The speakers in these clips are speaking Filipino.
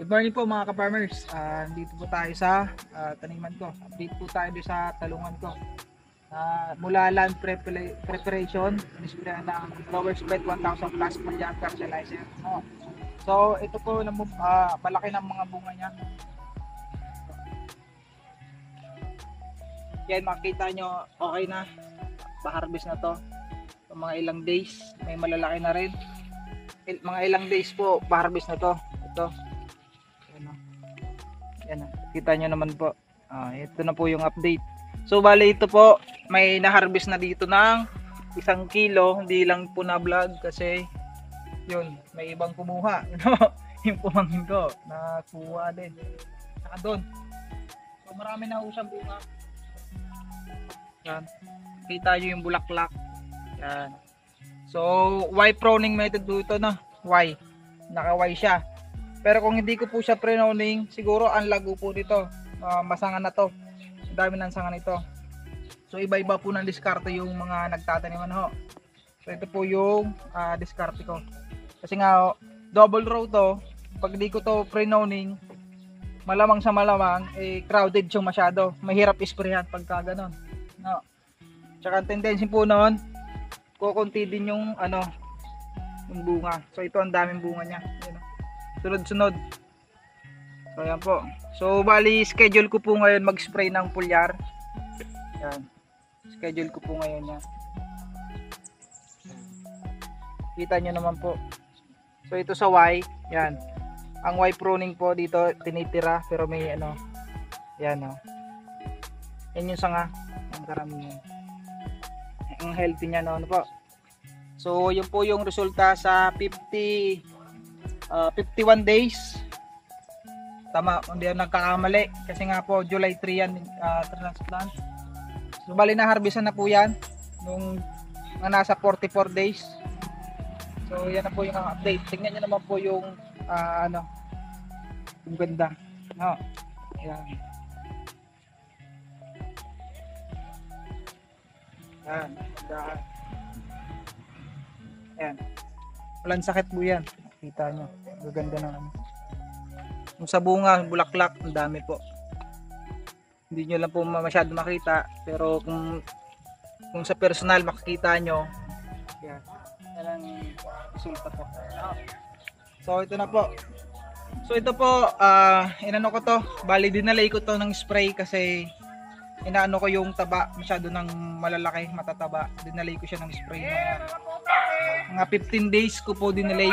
Good morning po mga ka-farmers. Dito po tayo sa taniman ko. Update po tayo sa talungan ko. Mula land preparation, nisprayan ng Flower Spread 1000 plus foliar fertilizer. So ito po, malaki ng mga bunga niya. Yan, makikita nyo, okay na. Pa-harvest na to. So, mga ilang days, may malalaki na rin. Mga ilang days po, pa-harvest na to. Ito. Yan, kita nyo naman po. Ito na po yung update. So bali ito po, may na-harvest na dito ng 1 kilo. Hindi lang po na vlog kasi yun, may ibang kumuha. Yung pumangin ko, nakuha din. Saka doon. So marami na usang bunga. Yan. Kita nyo yung bulaklak. Yan. So Y pruning method dito na. Y. Naka-Y siya. Pero kung hindi ko po siya pre-noning, siguro ang lago po dito. Masangan na to. Ang dami ng sangan ito. So iba-iba po ng diskarte yung mga nagtataniman ho. So ito po yung diskarte ko. Kasi nga double row to. Pag hindi ko to pre-noning, malamang sa malamang crowded siyang masyado. Mahirap isprayan pagka ganon. No. Tsaka ang tendency po noon, kukunti din yung yung bunga. So ito ang daming bunga niya. Sunod-sunod. So ayan po. So bali schedule ko po ngayon mag-spray ng foliar. Yan. Schedule ko po ngayon yan. Kita nyo naman po. So ito sa Y, yan. Ang Y pruning po dito tinitira pero may yan yan yung sanga. Ang karamihan. Ang healthy niya ano po. So yun po yung resulta sa 51 days. Tama, hindi ako nagkakamali kasi nga po July 3 yan transplant. So bali na harvestan na po yan nung nasa 44 days. So yan na po yung update. Tingnan niyo naman po yung yung ganda. No. Yan. Yan, ganda. Yan. Walang sakit po yan. Kita nyo. Gaganda ng Yung sa bunga, bulaklak, ang dami po. Hindi nyo lang po masyado makita. Pero kung sa personal makikita nyo, yan. Yan ang resulta po. So ito na po. So ito po, inano ko to. Bali dinalay ko to ng spray kasi inaano ko yung taba masyado ng malalaki, matataba. Dinalay ko siya ng spray mga 15 days ko po dinalay.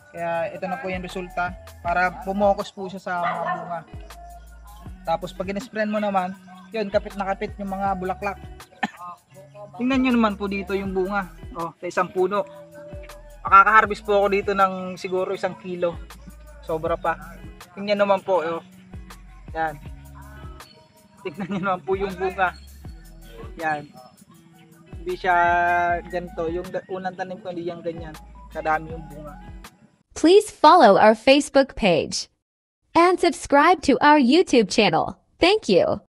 Kaya ito na po yung resulta para pumokus po siya sa mga bunga. Tapos pag in-sprayan mo naman, yun, kapit na kapit yung mga bulaklak. Tingnan nyo naman po dito yung bunga. Sa isang puno. Makaka-harvest po ako dito ng siguro 1 kilo. Sobra pa. Tingnan naman po. Yan. Tingnan nyo naman po yung bunga. Yan. Hindi siya ganito. Yung unang tanim ko hindi yan ganyan. Kadami yung bunga. Please follow our Facebook page and subscribe to our YouTube channel. Thank you.